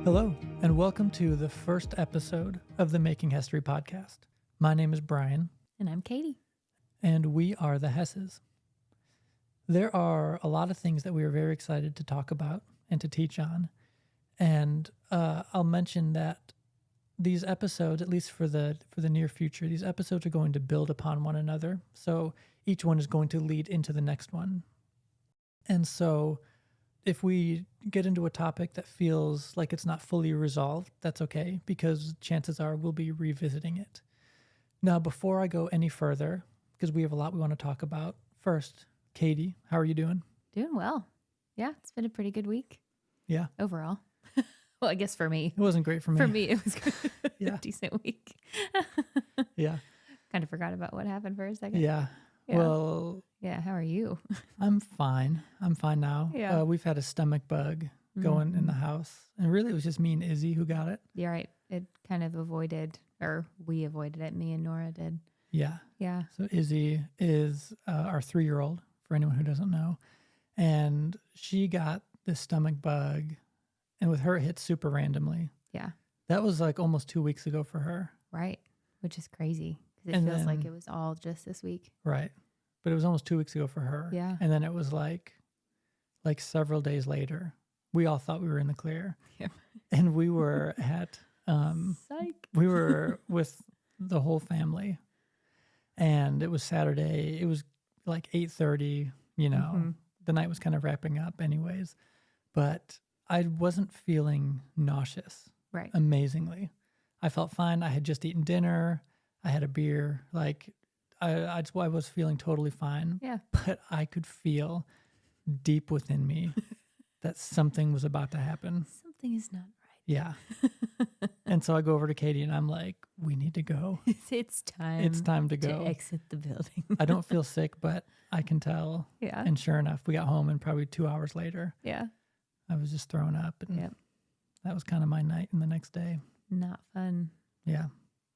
Hello, and welcome to the first episode of the Making History podcast. My name is Brian. And I'm Katie. And we are the Hesses. There are a lot of things that we are very excited to talk about and to teach on. And I'll mention that these episodes, at least for the near future, these episodes are going to build upon one another. So each one is going to lead into the next one. And so if we get into a topic that feels like it's not fully resolved, that's okay, because chances are we'll be revisiting it. Now, before I go any further, because we have a lot we want to talk about, first, Katie, how are you doing? Doing well. Yeah, it's been a pretty good week. Yeah. Overall. Well, I guess for me. It wasn't great for me. For me, it was Yeah. a decent week. Yeah. Kind of forgot about what happened for a second. Yeah. Well, yeah. How are you? I'm fine. I'm fine now. Yeah. We've had a stomach bug going in the house. And really, it was just me and Izzy who got it. You're right. It kind of we avoided it. Me and Nora did. Yeah. Yeah. So Izzy is our 3-year-old, for anyone who doesn't know. And she got this stomach bug. And with her, it hit super randomly. Yeah. That was like almost 2 weeks ago for her. Right. Which is crazy. Because it feels like it was all just this week. Right. But it was almost 2 weeks ago for her. Yeah. And then it was like several days later, we all thought we were in the clear. Yeah. And we were at, Psych. we were with the whole family. And it was Saturday. It was like 8:30, the night was kind of wrapping up anyways. But I wasn't feeling nauseous. Right. Amazingly. I felt fine. I had just eaten dinner. I had a beer. Like I was feeling totally fine. Yeah. But I could feel deep within me that something was about to happen. Something is not right. Yeah. And so I go over to Katie and I'm like, we need to go. It's time. It's time to go. To exit the building. I don't feel sick, but I can tell. Yeah. And sure enough, we got home and probably 2 hours later, Yeah. I was just thrown up. And that was kind of my night and the next day. Not fun. Yeah.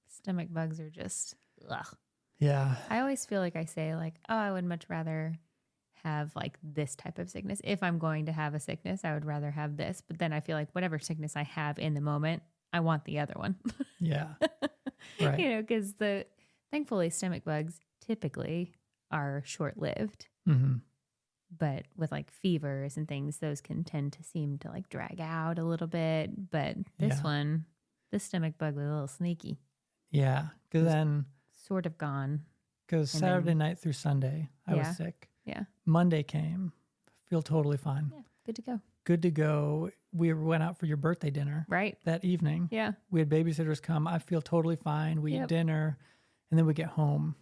Stomach bugs are just, ugh. Yeah. I always feel like I say like, oh, I would much rather have like this type of sickness. If I'm going to have a sickness, I would rather have this. But then I feel like whatever sickness I have in the moment, I want the other one. Yeah. Right. Because thankfully stomach bugs typically are short-lived. Mm-hmm. But with like fevers and things, those can tend to seem to like drag out a little bit. But this stomach bug was a little sneaky. Yeah. Because then... Sort of gone. Because Saturday night through Sunday, I was sick. Yeah. Monday came. Feel totally fine. Yeah. Good to go. Good to go. We went out for your birthday dinner. Right. That evening. Yeah. We had babysitters come. I feel totally fine. We eat dinner. And then we get home.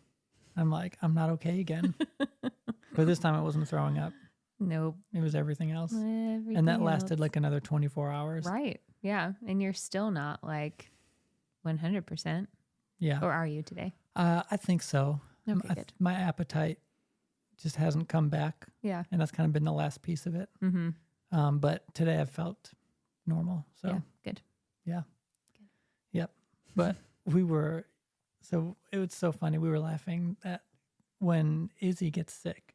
I'm like, I'm not okay again. But this time I wasn't throwing up. Nope. It was everything else. And that lasted like another 24 hours. Right. Yeah. And you're still not like 100%. Yeah. Or are you today? I think so. Okay, good. My appetite just hasn't come back. Yeah. And that's kind of been the last piece of it. Mm-hmm. But today I felt normal. So yeah, good. Yeah. Good. Yep. But it was so funny. We were laughing that when Izzy gets sick,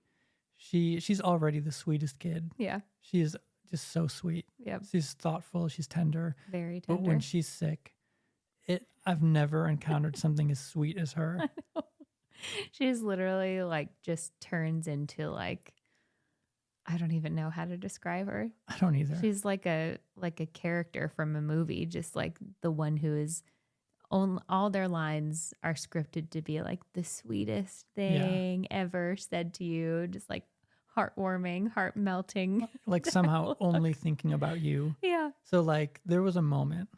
she's already the sweetest kid. Yeah. She is just so sweet. Yep. She's thoughtful. She's tender. Very tender. But when she's sick, I've never encountered something as sweet as her. I know. She's literally like just turns into like, I don't even know how to describe her. I don't either. She's like a character from a movie, just like the one who is all their lines are scripted to be like the sweetest thing ever said to you, just like heartwarming, heart melting. Like somehow only thinking about you. Yeah. So like there was a moment,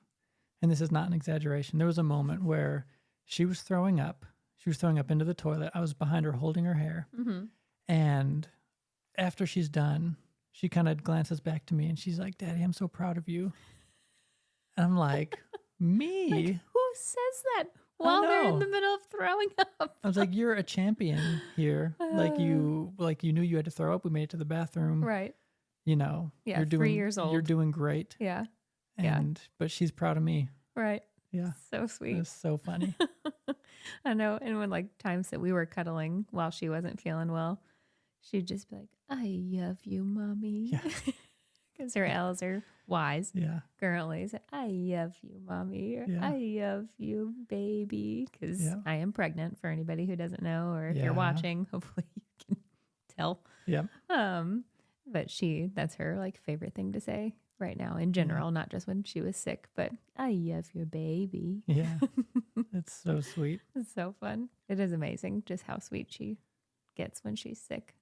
and this is not an exaggeration, there was a moment where she was throwing up. She was throwing up into the toilet. I was behind her holding her hair. Mm-hmm. And after she's done, she kind of glances back to me and she's like, Daddy, I'm so proud of you. And I'm like, me? Like, who says that while they're in the middle of throwing up? I was like, you're a champion here. Like you knew you had to throw up. We made it to the bathroom. Right. Yeah, you're 3 years old. You're doing great. Yeah. But she's proud of me. Right. Yeah. So sweet. It's so funny. I know. And when like times that we were cuddling while she wasn't feeling well, she'd just be like, I love you, mommy. Yeah. Because her L's are Wise. Yeah. Currently, say, I love you, mommy. Or, Yeah. I love you, baby. Because Yeah. I am pregnant, for anybody who doesn't know, or if Yeah. you're watching, hopefully you can tell. Yep. But that's her like favorite thing to say right now in general, not just when she was sick, but I love your baby. Yeah. It's so sweet. It's so fun. It is amazing just how sweet she gets when she's sick.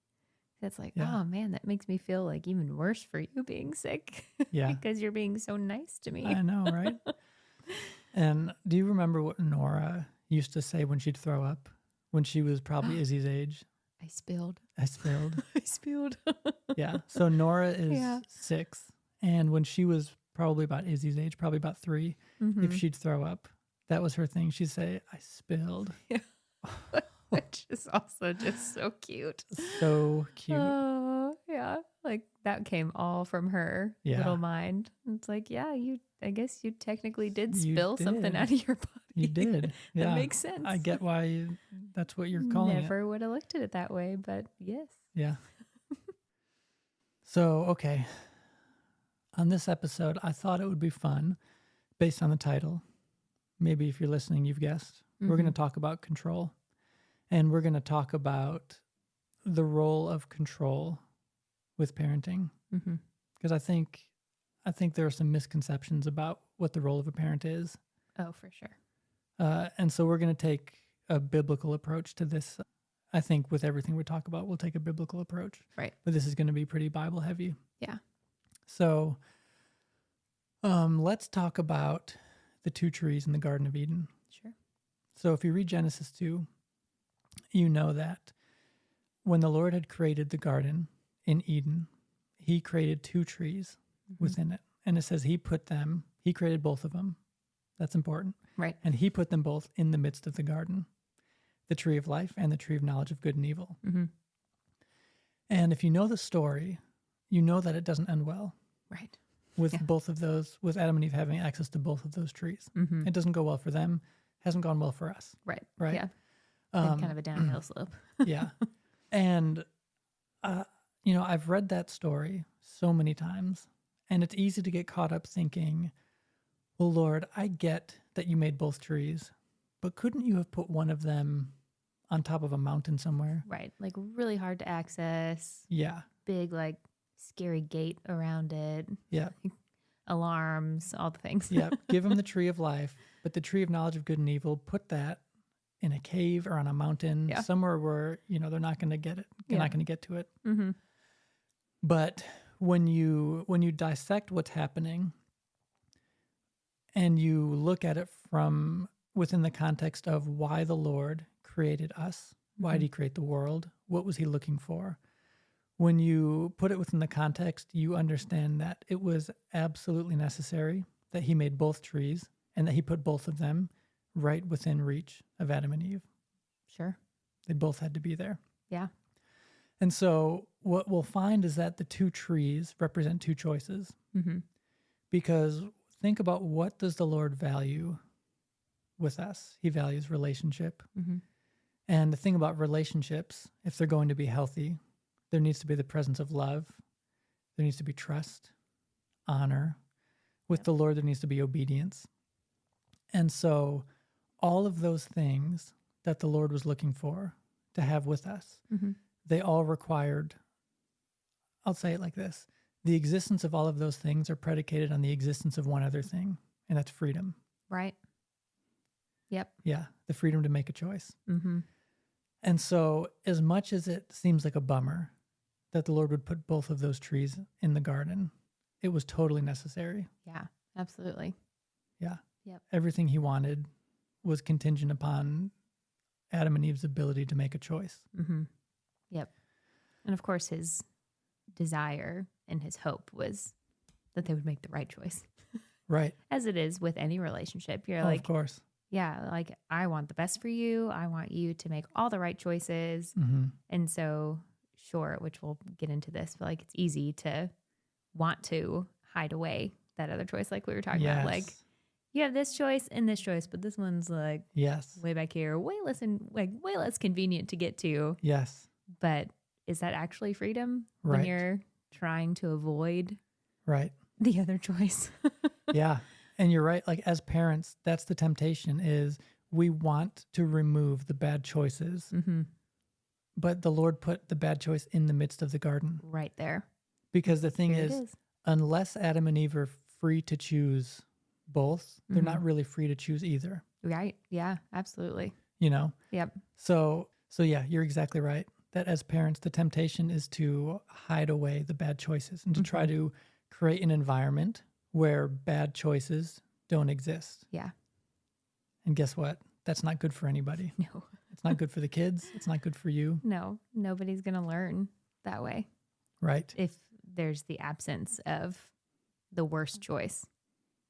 It's like, Yeah. oh man, that makes me feel like even worse for you being sick. Yeah. Because you're being so nice to me. I know, right? And do you remember what Nora used to say when she'd throw up? When she was probably Izzy's age? I spilled. I spilled. I spilled. Yeah. So Nora is Yeah. 6. And when she was probably about Izzy's age, probably about 3, if she'd throw up, that was her thing. She'd say, I spilled. Yeah. Which is also just so cute. So cute. Oh, yeah. Like that came all from her little mind. It's like, yeah, I guess you technically did spill something out of your body. You did. Yeah. That makes sense. I get why that's what you're calling it. Never would have looked at it that way, but yes. Yeah. So, okay. On this episode, I thought it would be fun, based on the title. Maybe if you're listening, you've guessed. We're going to talk about control. And we're going to talk about the role of control with parenting. Because I think there are some misconceptions about what the role of a parent is. Oh, for sure. And so we're going to take a biblical approach to this. I think with everything we talk about, we'll take a biblical approach. Right. But this is going to be pretty Bible heavy. Yeah. So let's talk about the 2 trees in the Garden of Eden. Sure. So if you read Genesis 2, you know that when the Lord had created the garden in Eden, he created 2 trees within it. And it says he created both of them. That's important. Right. And he put them both in the midst of the garden, the tree of life and the tree of knowledge of good and evil. And if you know the story, you know that it doesn't end well. Right. With both of those, with Adam and Eve having access to both of those trees. It doesn't go well for them, hasn't gone well for us. Right. Right. Yeah. Kind of a downhill slope. Yeah. And, I've read that story so many times, and it's easy to get caught up thinking, well, Lord, I get that you made both trees, but couldn't you have put one of them on top of a mountain somewhere? Right. Like really hard to access. Yeah. Big, like scary gate around it. Yeah. Alarms, all the things. Yeah. Give them the tree of life, but the tree of knowledge of good and evil, put that in a cave or on a mountain, somewhere where, they're not going to get it. They're not going to get to it. But when you dissect what's happening and you look at it from within the context of why the Lord created us, why did he create the world? What was he looking for? When you put it within the context, you understand that it was absolutely necessary that he made both trees and that he put both of them right within reach of Adam and Eve. Sure. They both had to be there. Yeah. And so what we'll find is that the 2 trees represent 2 choices. Because think about, what does the Lord value with us? He values relationship. And the thing about relationships, if they're going to be healthy, there needs to be the presence of love. There needs to be trust, honor. With the Lord, there needs to be obedience. And so all of those things that the Lord was looking for to have with us, they all required, I'll say it like this, the existence of all of those things are predicated on the existence of one other thing, and that's freedom. Right. Yep. Yeah, the freedom to make a choice. And so as much as it seems like a bummer that the Lord would put both of those trees in the garden, it was totally necessary. Yeah, absolutely. Yeah. Yep. Everything he wanted was contingent upon Adam and Eve's ability to make a choice. Yep. And of course, his desire and his hope was that they would make the right choice. Right. As it is with any relationship. You're Of course. Yeah, like I want the best for you. I want you to make all the right choices. And so, sure, which we'll get into this, but like it's easy to want to hide away that other choice, like we were talking about. Like you have this choice and this choice, but this one's like way back here, way less convenient to get to. Yes. But is that actually freedom Right. when you're trying to avoid right. the other choice. Yeah. And you're right. Like as parents, that's the temptation is we want to remove the bad choices, Mm-hmm. but the Lord put the bad choice in the midst of the garden. Right there. Because the thing Here it is, is. unless Adam and Eve are free to choose both, they're Mhm. not really free to choose either, Right. Yeah, absolutely. you know? Yep. So yeah, you're exactly right. That as parents, the temptation is to hide away the bad choices and to try Mhm. to create an environment where bad choices don't exist. Yeah. And guess what? That's not good for anybody. No. It's not good for the kids. It's not good for you, No. Nobody's going to learn that way right? if there's the absence of the worst choice.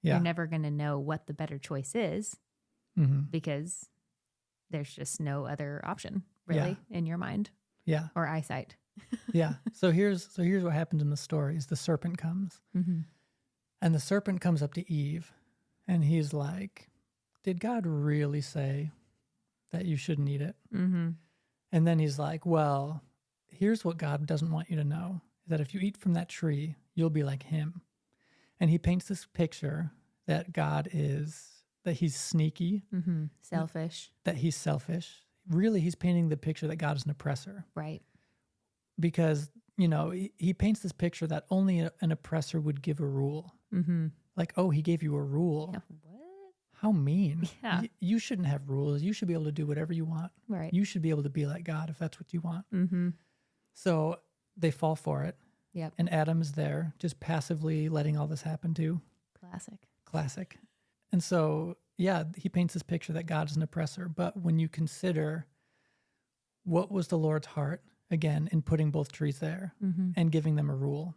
Yeah. You're never going to know what the better choice is Mm-hmm. because there's just no other option really in your mind Yeah. or eyesight. Yeah. So here's what happens in the story is the serpent comes. Mm-hmm. And the serpent comes up to Eve and he's like, did God really say that you shouldn't eat it? Mm-hmm. And then he's like, well, here's what God doesn't want you to know, that if you eat from that tree, you'll be like him. And he paints this picture that that he's sneaky, Mm-hmm. Selfish. that he's selfish. Really, he's painting the picture that God is an oppressor. Right. Because, he paints this picture that only an oppressor would give a rule. Mm-hmm. Like, oh, he gave you a rule. Yeah. What? How mean. Yeah. You shouldn't have rules. You should be able to do whatever you want. Right. You should be able to be like God if that's what you want. Mm-hmm. So they fall for it. Yep. And Adam is there just passively letting all this happen too. Classic. And so, yeah, he paints this picture that God is an oppressor. But when you consider what was the Lord's heart, again, in putting both trees there Mm-hmm. and giving them a rule,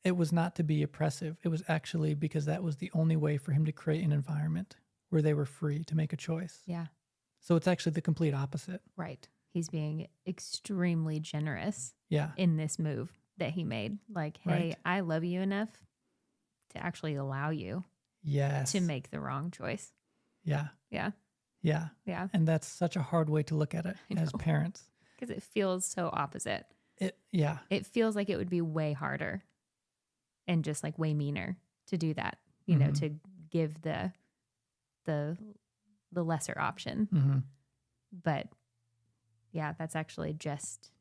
it was not to be oppressive. It was actually because that was the only way for him to create an environment where they were free to make a choice. Yeah. So it's actually the complete opposite. Right. He's being extremely generous Yeah. in this move that he made. Like, hey, Right. I love you enough to actually allow you Yes. to make the wrong choice. Yeah. Yeah. Yeah. Yeah. And that's such a hard way to look at it I as know. parents. Because it feels so opposite. Yeah. It feels like it would be way harder and just like way meaner to do that, you know, Mhm. to give the lesser option. Mm-hmm. But yeah, that's actually just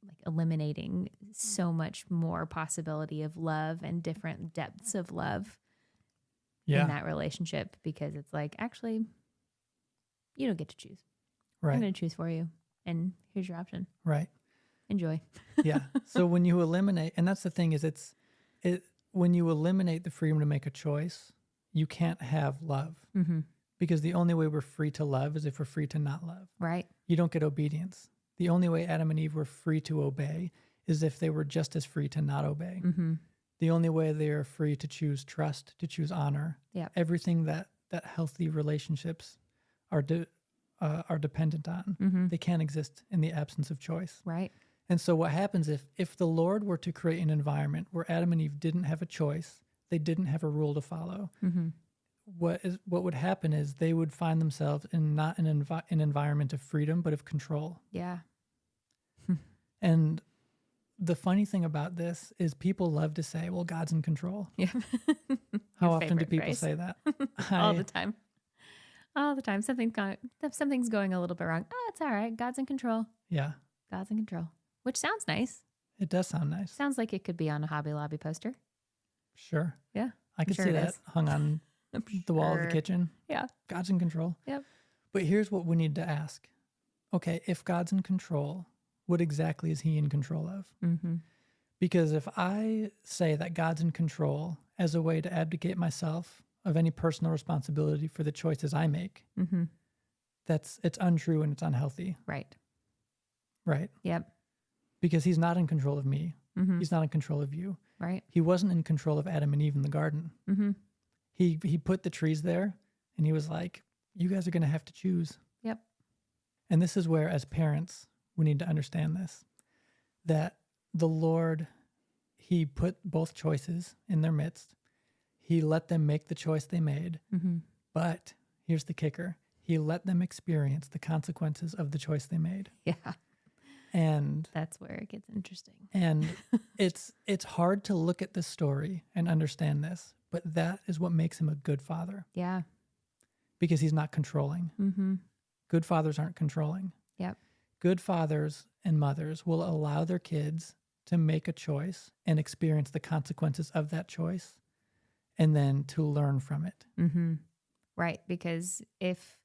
like eliminating so much more possibility of love and different depths of love Yeah. in that relationship, because it's like, actually, you don't get to choose. I'm Right. going to choose for you. And here's your option. Right. Enjoy. Yeah. So when you eliminate, and that's the thing is when you eliminate the freedom to make a choice, you can't have love, Mm-hmm. because the only way we're free to love is if we're free to not love. Right. You don't get obedience. The only way Adam and Eve were free to obey is if they were just as free to not obey. Mm-hmm. The only way they are free to choose trust, to choose honor, Yep. everything that healthy relationships are dependent on. Mm-hmm. They can't exist in the absence of choice. Right. And so what happens if the Lord were to create an environment where Adam and Eve didn't have a choice, they didn't have a rule to follow, Mm-hmm. what would happen is they would find themselves in not an environment of freedom, but of control. Yeah. And the funny thing about this is people love to say, well, God's in control. Yeah. How Your often do favorite people phrase. say that? All the time. All the time. Something's going a little bit wrong. Oh, it's all right. God's in control. Yeah, God's in control. Which sounds nice. it does sound nice. Sounds like it could be on a Hobby Lobby poster. Sure. Yeah. I could sure see it that is. hung on I'm the wall of the sure. kitchen. Yeah. God's in control. Yep. But here's what we need to ask. Okay, if God's in control, what exactly is he in control of? Mm-hmm. Because if I say that God's in control as a way to abdicate myself of any personal responsibility for the choices I make, Mm-hmm. it's untrue and it's unhealthy, Right. right? Yep. Because he's not in control of me. Mm-hmm. He's not in control of you. Right. He wasn't in control of Adam and Eve in the garden. Mm-hmm. He put the trees there and he was like, you guys are going to have to choose. Yep. And this is where, as parents, we need to understand this, that the Lord, he put both choices in their midst. He let them make the choice they made. Mm-hmm. But here's the kicker. He let them experience the consequences of the choice they made. Yeah. And that's where it gets interesting. And it's hard to look at this story and understand this, but that is what makes him a good father. Yeah. Because he's not controlling. Mm-hmm. Good fathers aren't controlling. Yep. Good fathers and mothers will allow their kids to make a choice and experience the consequences of that choice and then to learn from it. Mm-hmm. Right. Because if,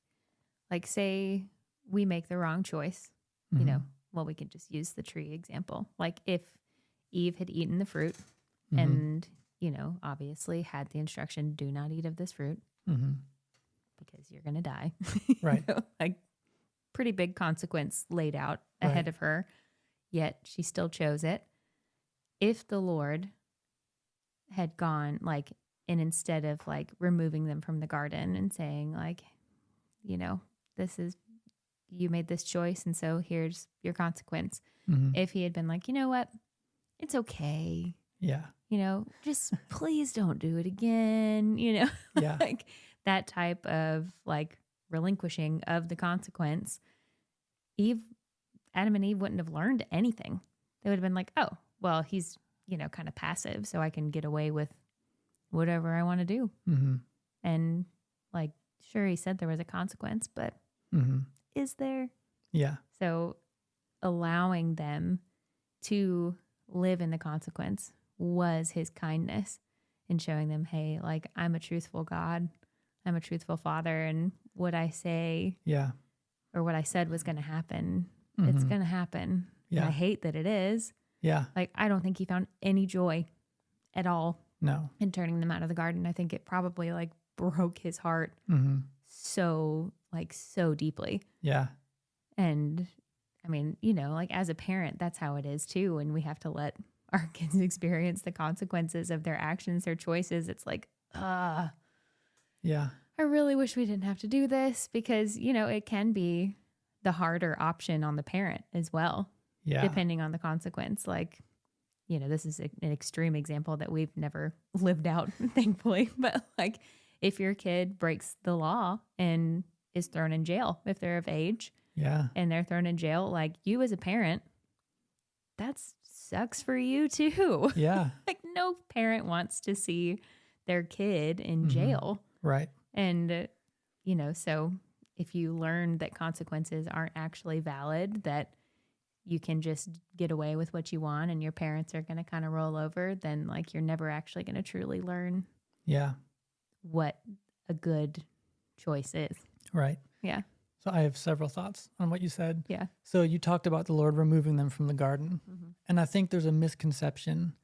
like, say we make the wrong choice, you know, well, we could just use the tree example. Like if Eve had eaten the fruit and, you know, obviously had the instruction, do not eat of this fruit because you're going to die. Right. You know, like pretty big consequence laid out ahead of her, yet she still chose it. If the Lord had gone like, and instead of like removing them from the garden and saying like, you know, this is, you made this choice and so here's your consequence. If he had been like, you know what, it's okay. Yeah. You know, just please don't do it again. You know, Yeah. like that type of like relinquishing of the consequence. Adam and Eve wouldn't have learned anything. They would have been like, oh, well, he's, you know, kind of passive, so I can get away with whatever I want to do. And like, sure, he said there was a consequence, but is there? Yeah. So allowing them to live in the consequence was his kindness in showing them, hey, like I'm a truthful God. I'm a truthful father. And what I say or what I said was going to happen, it's going to happen. Yeah. And I hate that it is. Yeah. Like, I don't think he found any joy at all No. in turning them out of the garden. I think it probably like broke his heart so deeply. Yeah. And I mean, you know, like as a parent, that's how it is too. And we have to let our kids experience the consequences of their actions, their choices. It's like, yeah, I really wish we didn't have to do this because, you know, it can be the harder option on the parent as well. Yeah. Depending on the consequence. Like, you know, this is an extreme example that we've never lived out, thankfully. But like if your kid breaks the law and is thrown in jail if they're of age, and they're thrown in jail, like you as a parent, that sucks for you too. Yeah. Like no parent wants to see their kid in jail. Right. And, you know, so if you learn that consequences aren't actually valid, that you can just get away with what you want and your parents are going to kind of roll over, then like you're never actually going to truly learn what a good choice is. Right. Yeah. So I have several thoughts on what you said. Yeah. So you talked about the Lord removing them from the garden. And I think there's a misconception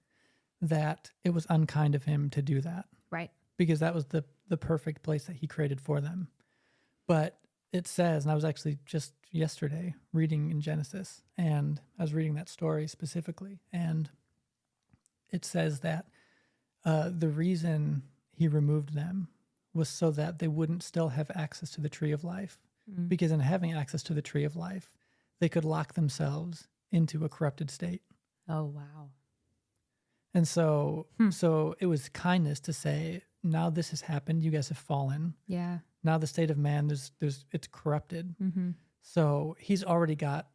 that it was unkind of him to do that. Right. Because that was the perfect place that he created for them. But it says, and I was actually just yesterday reading in Genesis, and I was reading that story specifically, and it says that the reason he removed them was so that they wouldn't still have access to the tree of life. Because in having access to the tree of life, they could lock themselves into a corrupted state. Oh, wow. And so it was kindness to say, now this has happened. You guys have fallen. Yeah. Now the state of man, it's corrupted. So he's already got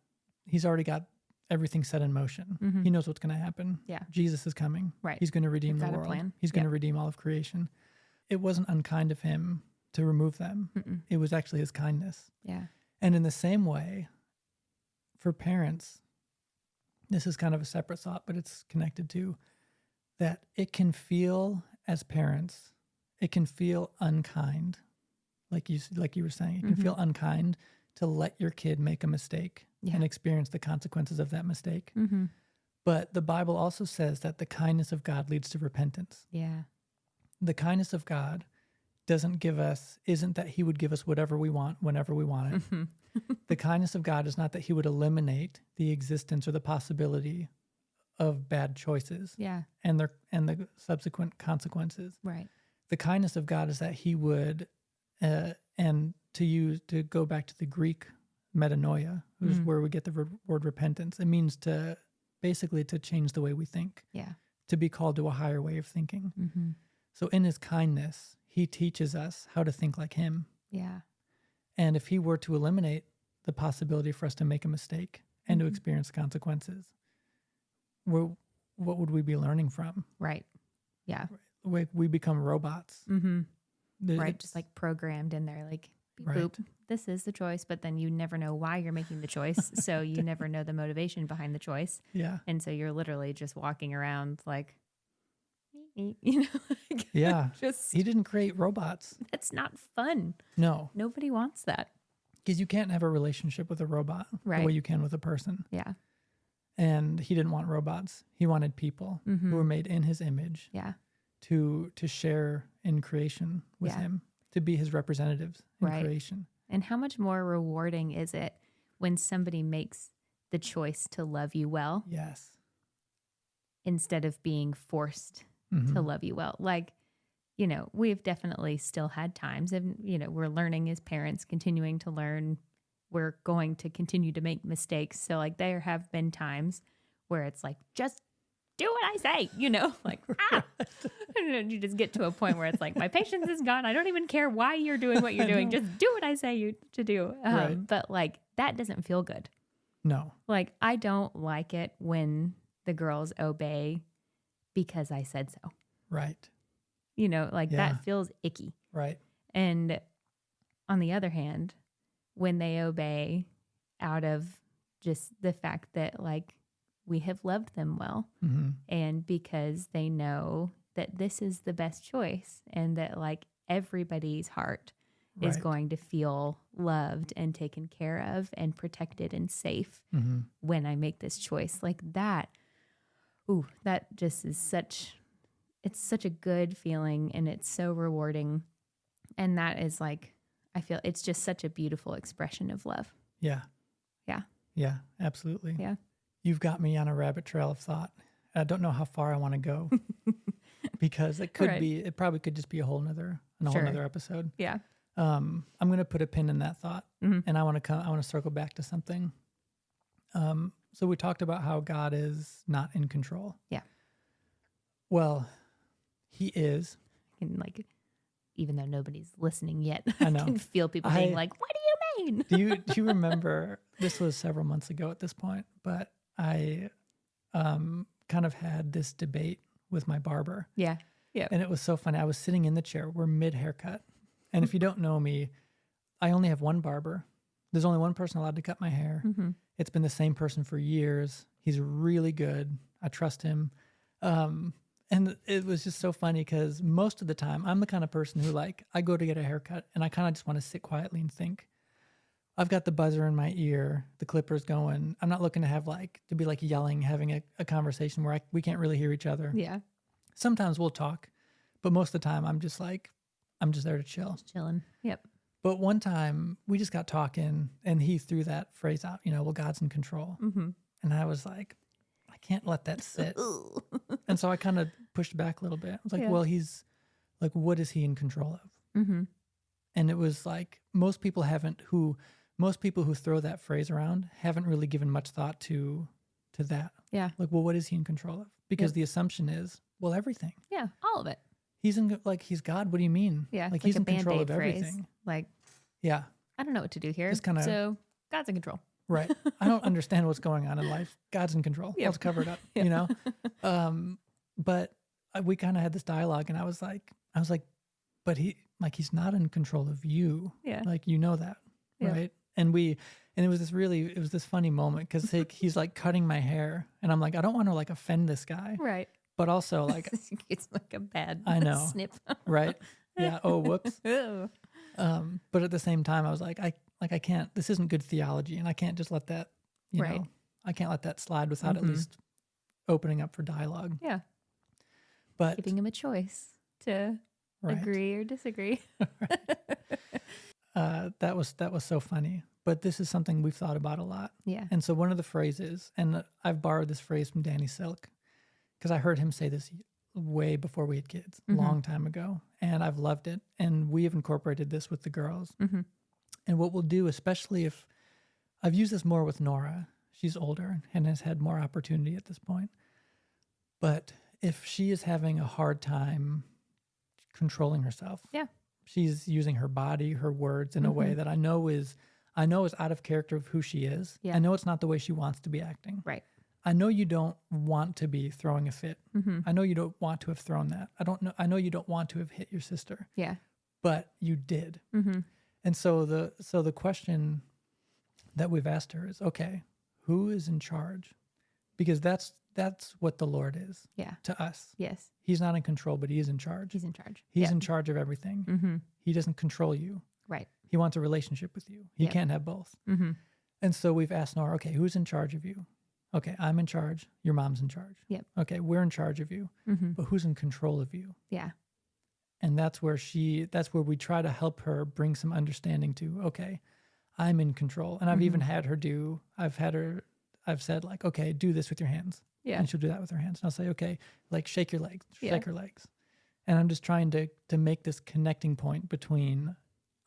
everything set in motion. He knows what's going to happen. Yeah. Jesus is coming. Right. He's going to redeem the world. He's going to redeem all of creation. It wasn't unkind of him to remove them. It was actually his kindness. Yeah. And in the same way, for parents, this is kind of a separate thought, but it's connected to that it can feel as parents, it can feel unkind. Like you were saying, it can feel unkind to let your kid make a mistake and experience the consequences of that mistake. But the Bible also says that the kindness of God leads to repentance. Yeah. The kindness of God isn't that he would give us whatever we want whenever we want it. The kindness of God is not that he would eliminate the existence or the possibility of bad choices and the subsequent consequences. Right. The kindness of God is that he would, and to go back to the Greek metanoia, which is where we get the word repentance. It means to basically to change the way we think. Yeah. To be called to a higher way of thinking. So in his kindness, he teaches us how to think like him. Yeah. And if he were to eliminate the possibility for us to make a mistake and to experience consequences, what would we be learning from? Right. Yeah. We become robots. Mm-hmm. Right. It's- Just like programmed in there, like, beep, Right. boop, this is the choice, but then you never know why you're making the choice. So you never know the motivation behind the choice. Yeah. And so you're literally just walking around like, you know, like, Yeah. just, He didn't create robots. that's not fun. No, Nobody wants that. because you can't have a relationship with a robot the way Right. you can with a person. Yeah. And he didn't want robots. He wanted people Mhm. who were made in his image Yeah. to share in creation with Yeah. him, to be his representatives in Right. creation. And how much more rewarding is it when somebody makes the choice to love you well Yes. instead of being forced Mhm. to love you well? Like, you know, we've definitely still had times, and, you know, we're learning as parents, continuing to learn. We're going to continue to make mistakes. So, like, there have been times where it's like, just do what I say, you know, like, and you just get to a point where it's like, my patience is gone. I don't even care why you're doing what you're doing. Just do what I say you to do. Right. But like, that doesn't feel good. No. Like, I don't like it when the girls obey because I said so. Right. You know, like, Yeah. that feels icky. Right. And on the other hand, when they obey out of just the fact that, like, we have loved them well, Hmm. and because they know that this is the best choice, and that, like, everybody's heart is Right. going to feel loved and taken care of and protected and safe Hmm. when I make this choice, like that. Ooh, that just is it's such a good feeling, and it's so rewarding. And that is, like, I feel it's just such a beautiful expression of love. Yeah. Yeah. Yeah. Absolutely. Yeah. You've got me on a rabbit trail of thought. I don't know how far I want to go because it could Right. be, it probably could just be a whole nother Sure. episode. Yeah. I'm going to put a pin in that thought, Mhm. and I want to circle back to something. So we talked about how God is not in control. Yeah. Well, he is. And, like, even though nobody's listening yet, I know. can feel people being like, what do you mean? Do you remember, this was several months ago at this point, but I kind of had this debate with my barber. Yeah. Yeah. And it was so funny. I was sitting in the chair. We're mid haircut. And if you don't know me, I only have one barber. There's only one person allowed to cut my hair. Mm-hmm. It's been the same person for years. He's really good. I trust him. And it was just so funny because most of the time I'm the kind of person who, like, I go to get a haircut and I kind of just want to sit quietly and think. I've got the buzzer in my ear, the clipper's going. I'm not looking to have, like, to be like yelling, having a conversation where we can't really hear each other. Yeah. Sometimes we'll talk, but most of the time I'm just there to chill. Just chilling. Yep. But one time we just got talking and he threw that phrase out, well, God's in control. Mm-hmm. And I was like, I can't let that sit. And so I kind of pushed back a little bit. I was like, Yeah. well, he's like, what is he in control of? Mm-hmm. And it was like, most people who throw that phrase around haven't really given much thought to that. Yeah. Like, well, what is he in control of? Because Yep. the assumption is, well, everything. Yeah. All of it. He's he's God. What do you mean? Yeah. Like, It's he's a in control of Band-Aid phrase. everything. Like, Yeah. I don't know what to do here. Just kinda- So God's in control. Right. I don't understand what's going on in life. God's in control. Yep. Let's cover it up, Yeah. But we kind of had this dialogue and I was like, but he's not in control of you. Yeah. Like, that. Yeah. Right. And it was this funny moment because he's like cutting my hair and I'm like, I don't want to, like, offend this guy, Right. but also, like, It's like a bad I know. snip. right. Yeah. Oh, whoops. Ooh. But at the same time, I was like, I can't, this isn't good theology and I can't just let that, Right. I can't let that slide without at Mhm. least opening up for dialogue. Yeah. But Giving him a choice to right. agree or disagree. That was so funny. But this is something we've thought about a lot. Yeah. And so one of the phrases, and I've borrowed this phrase from Danny Silk, because I heard him say this way before we had kids, a Mhm. long time ago, and I've loved it. And we have incorporated this with the girls. Mm-hmm. And what we'll do, especially if I've used this more with Nora, she's older and has had more opportunity at this point. But if she is having a hard time controlling herself, Yeah. she's using her body, her words in a way Mhm. that I know is I know it's out of character of who she is. Yeah. I know it's not the way she wants to be acting. Right. I know you don't want to be throwing a fit. Mm-hmm. I know you don't want to have thrown that. I know you don't want to have hit your sister, Yeah. but you did. Mm-hmm. And so the question that we've asked her is, okay, who is in charge? Because that's what the Lord is Yeah. to us. Yes. He's not in control, but he is in charge. He's in charge. He's Yep. in charge of everything. Mm-hmm. He doesn't control you. Right. He wants a relationship with you. He Yep. can't have both. Mm-hmm. And so we've asked Nora, okay, who's in charge of you? Okay, I'm in charge. Your mom's in charge. Yep. Okay, we're in charge of you. Mm-hmm. But who's in control of you? Yeah. And that's where we try to help her bring some understanding to, okay, I'm in control. And I've even had her I've said like, okay, do this with your hands. Yeah. And she'll do that with her hands. And I'll say, okay, like shake your legs, Yeah. shake her legs. And I'm just trying to make this connecting point between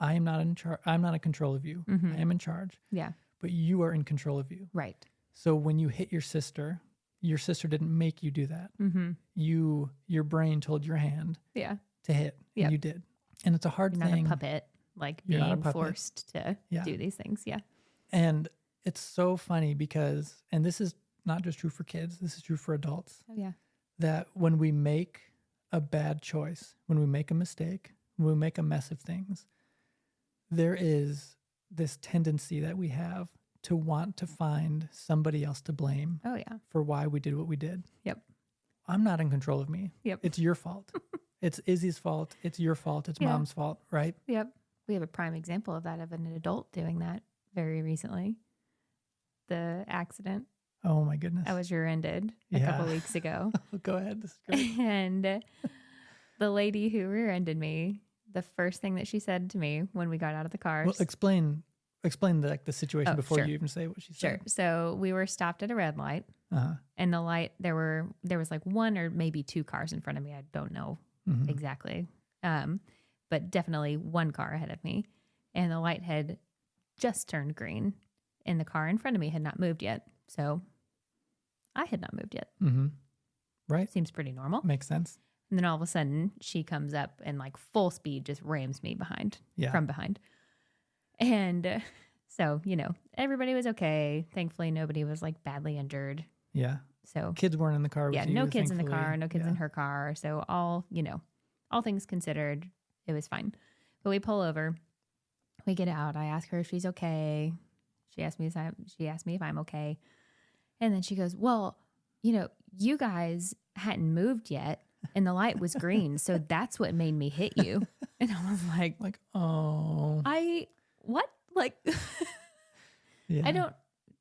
I am not in charge. I'm not in control of you. Mhm. I am in charge, Yeah. but you are in control of you. Right. So when you hit your sister didn't make you do that. Mm-hmm. Your brain told your hand Yeah. to hit, Yep. and you did. And it's a hard You're not thing. a puppet, like You're not a being puppet. forced to Yeah. do these things. Yeah. And it's so funny because, and this is not just true for kids, this is true for adults, Oh, yeah. that when we make a bad choice, when we make a mistake, when we make a mess of things, there is this tendency that we have to want to find somebody else to blame Oh, yeah. for why we did what we did. Yep. I'm not in control of me. Yep. It's your fault. It's Izzy's fault. It's your fault. It's Yeah. mom's fault, right? Yep. We have a prime example of that, of an adult doing that very recently. The accident Oh my goodness. that was rear-ended a couple Yeah. weeks ago. Go ahead. This is great. And the lady who rear-ended me, the first thing that she said to me when we got out of the car. Well, explain the situation Oh, before sure. you even say what she Sure. said. So we were stopped at a red light, Uh-huh. and the light, there was like one or maybe two cars in front of me. I don't know Mhm. exactly. But definitely one car ahead of me. And the light had just turned green, and the car in front of me had not moved yet. So I had not moved yet. Mm-hmm. Right. Seems pretty normal. Makes sense. And then all of a sudden, she comes up and like full speed just rams me Yeah. from behind. And so, everybody was okay. Thankfully, nobody was like badly injured. Yeah. So Kids weren't in the car with yeah, you. no kids in the thankfully. car, no kids Yeah. in her car. So all things considered, it was fine. But we pull over, we get out. I ask her if she's okay. She asked me if I'm okay. And then she goes, well, you guys hadn't moved yet and the light was green. So that's what made me hit you. And I was like, Like, oh. what? Like, Yeah.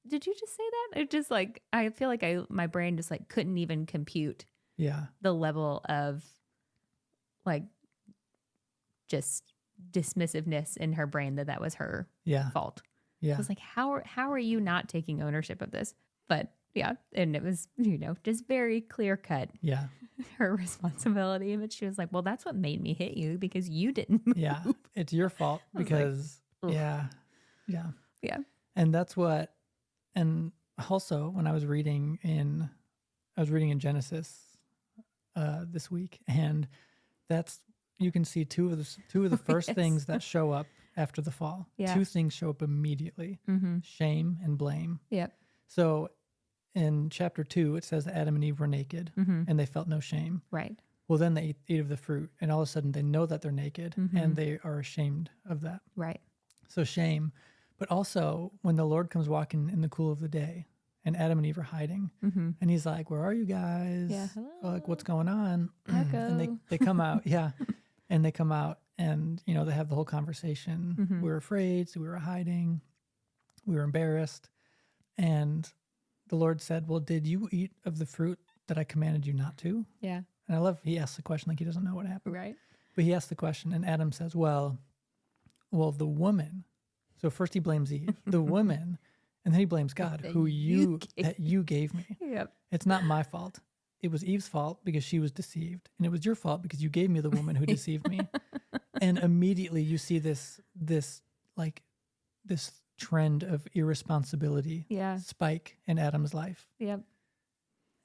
did you just say that? It just like, I feel like my brain just like couldn't even compute Yeah. the level of like just dismissiveness in her brain that was her Yeah. fault. Yeah. I was like, how are you not taking ownership of this? But yeah, and it was, just very clear cut Yeah. her responsibility. But she was like, well, that's what made me hit you because you didn't move. Yeah. It's your fault I was like, because ugh. yeah. Yeah. Yeah. And that's what, and also when I was reading in Genesis this week, and you can see two of the first Yes. things that show up after the fall. Yeah. Two things show up immediately: Mm-hmm. shame and blame. Yep. So in chapter 2, it says Adam and Eve were naked Mm-hmm. and they felt no shame. Right. Well, then they eat of the fruit, and all of a sudden they know that they're naked Mhm. and they are ashamed of that. Right. So shame, but also when the Lord comes walking in the cool of the day and Adam and Eve are hiding, Mm-hmm. and he's like, where are you guys? Yeah. Like, what's going on? And Echo. they come out. Yeah. And they come out and, they have the whole conversation. Mhm. We were afraid. So we were hiding. We were embarrassed. And the Lord said, well, did you eat of the fruit that I commanded you not to? Yeah. And I love, he asks the question like he doesn't know what happened. Right. But he asked the question, and Adam says, well, the woman. So first he blames Eve, the woman, and then he blames God, That who you you gave me. Yep. It's not my fault. It was Eve's fault because she was deceived, and it was your fault because you gave me the woman who deceived me. And immediately you see this trend of irresponsibility Yeah. spike in Adam's life, Yep.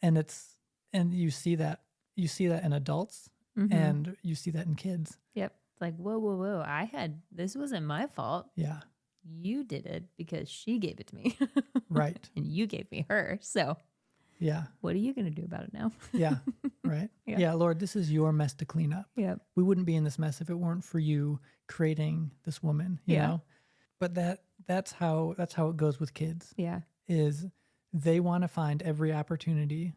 and you see that in adults, Mhm. and you see that in kids. Yep. It's like, whoa. This wasn't my fault. Yeah. you did it because she gave it to me. Right. And you gave me her. So Yeah. what are you going to do about it now? Yeah. Right. Yeah. Yeah. Lord, this is your mess to clean up. Yep. We wouldn't be in this mess if it weren't for you creating this woman, you Yeah. know? But that's how it goes with kids. Yeah. Is they want to find every opportunity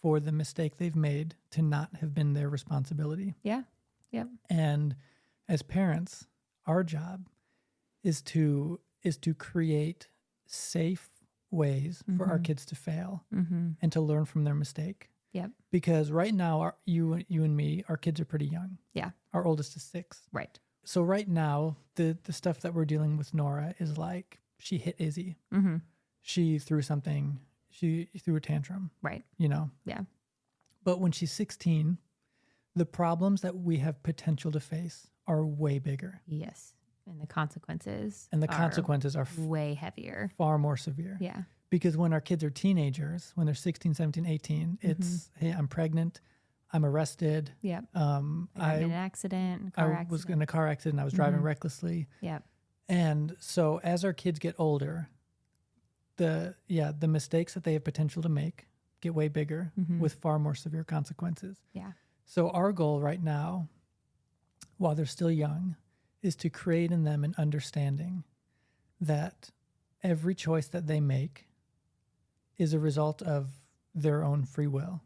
for the mistake they've made to not have been their responsibility. Yeah. Yep. And as parents, our job is to create safe ways for our kids to fail and to learn from their mistake. Yep. Because right now, you and me, our kids are pretty young. Yeah. Our oldest is 6. Right. So right now, the stuff that we're dealing with Nora is like she hit Izzy. Mm-hmm. She threw something. She threw a tantrum. Right. You know. Yeah. But when she's 16, the problems that we have potential to face are way bigger. Yes. And the consequences. Are way heavier. far more severe. Yeah. Because when our kids are teenagers, when they're 16, 17, 18, it's, hey, I'm pregnant, I'm arrested. Yep. I I in an accident, was in a car accident, I was driving recklessly. Yep. And so as our kids get older, the mistakes that they have potential to make get way bigger with far more severe consequences. Yeah. So our goal right now, while they're still young, is to create in them an understanding that every choice that they make is a result of their own free will,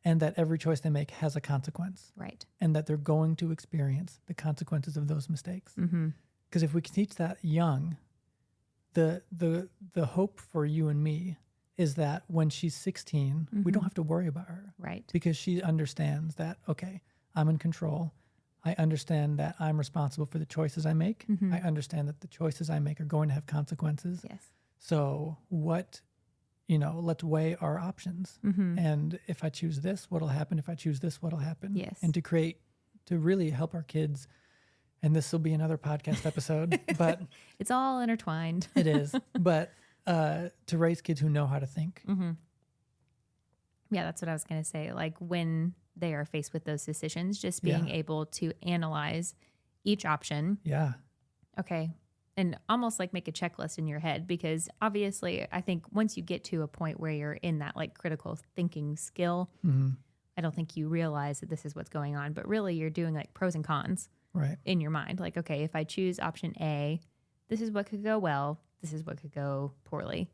and that every choice they make has a consequence, Right. and that they're going to experience the consequences of those mistakes. Because if we can teach that young, the hope for you and me is that when she's 16, we don't have to worry about her. Right. Because she understands that, okay, I'm in control. I understand that I'm responsible for the choices I make. I understand that the choices I make are going to have consequences. Yes. So let's weigh our options. And if I choose this, what'll happen? If I choose this, what'll happen? Yes. And to really help our kids. And this will be another podcast episode, but It's all intertwined. it is. But to raise kids who know how to think. Yeah, that's what I was going to say. Like when they are faced with those decisions, just being able to analyze each option. Yeah. Okay. And almost like make a checklist in your head, because obviously I think once you get to a point where you're in that like critical thinking skill, I don't think you realize that this is what's going on, but really you're doing like pros and cons Right. in your mind. Like, okay, if I choose option A, this is what could go well. This is what could go poorly.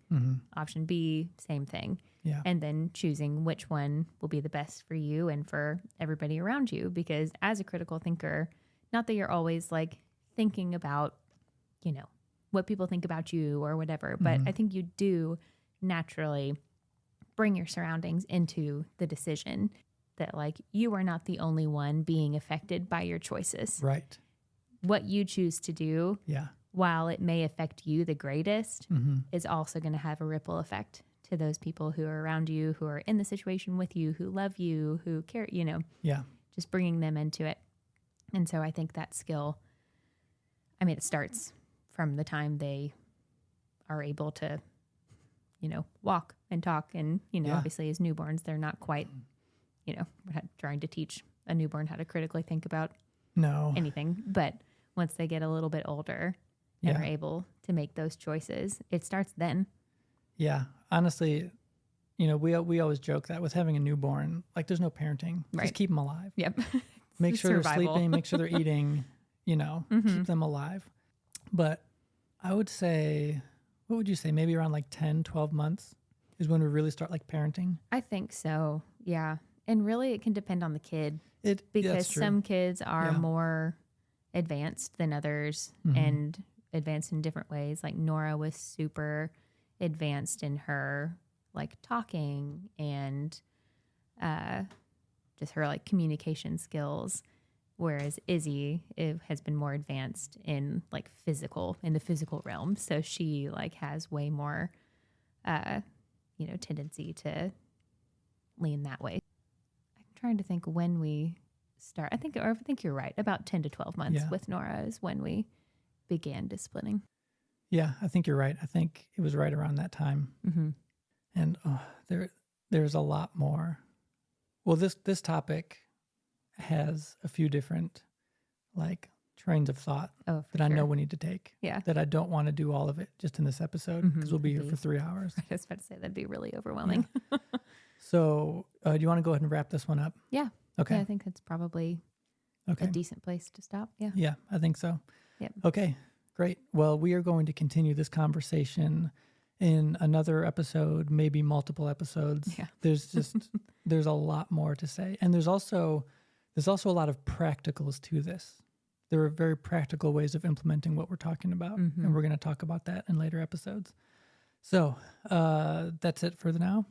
Option B, same thing. Yeah. And then choosing which one will be the best for you and for everybody around you. Because as a critical thinker, not that you're always like thinking about, what people think about you or whatever, but I think you do naturally bring your surroundings into the decision that like you are not the only one being affected by your choices. Right. What you choose to do, Yeah. while it may affect you the greatest, is also going to have a ripple effect to those people who are around you, who are in the situation with you, who love you, who care, Yeah. just bringing them into it. And so I think that skill, it starts from the time they are able to, walk and talk. And, obviously as newborns, they're not quite, we're not trying to teach a newborn how to critically think about anything. But once they get a little bit older and are able to make those choices, it starts then. Yeah. Honestly, we always joke that with having a newborn, like there's no parenting. Right. Just keep them alive. Yep. Make sure they're Survival. sleeping, make sure they're eating, keep them alive. But I would say, what would you say? Maybe around like 10, 12 months is when we really start like parenting. I think so. Yeah. And really it can depend on the kid, because that's true. some kids are more advanced than others and advanced in different ways. Like Nora was super advanced in her like talking and just her like communication skills, whereas Izzy has been more advanced in like in the physical realm. So she like has way more tendency to lean that way. I'm trying to think when we start. I think you're right. About 10 to 12 months with Nora is when we began disciplining. Yeah, I think you're right. I think it was right around that time. And there's a lot more. Well, this topic has a few different like trains of thought Oh, for that I know sure. we need to take. Yeah. That I don't want to do all of it just in this episode because we'll be here for 3 hours. I was about to say that'd be really overwhelming. So do you want to go ahead and wrap this one up? Yeah. Okay. Yeah, I think that's probably Okay. a decent place to stop. Yeah. Yeah, I think so. Yep. Okay, great. Well, we are going to continue this conversation in another episode, maybe multiple episodes. Yeah. There's a lot more to say. And there's also a lot of practicals to this. There are very practical ways of implementing what we're talking about. Mm-hmm. And we're going to talk about that in later episodes. So that's it for the now.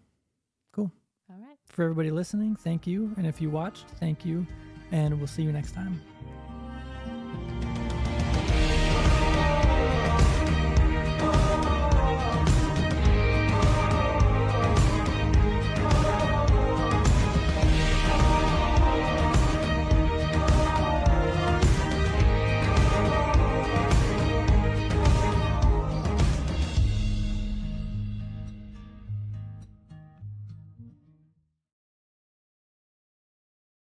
Cool. All right. For everybody listening, thank you. And if you watched, thank you. And we'll see you next time.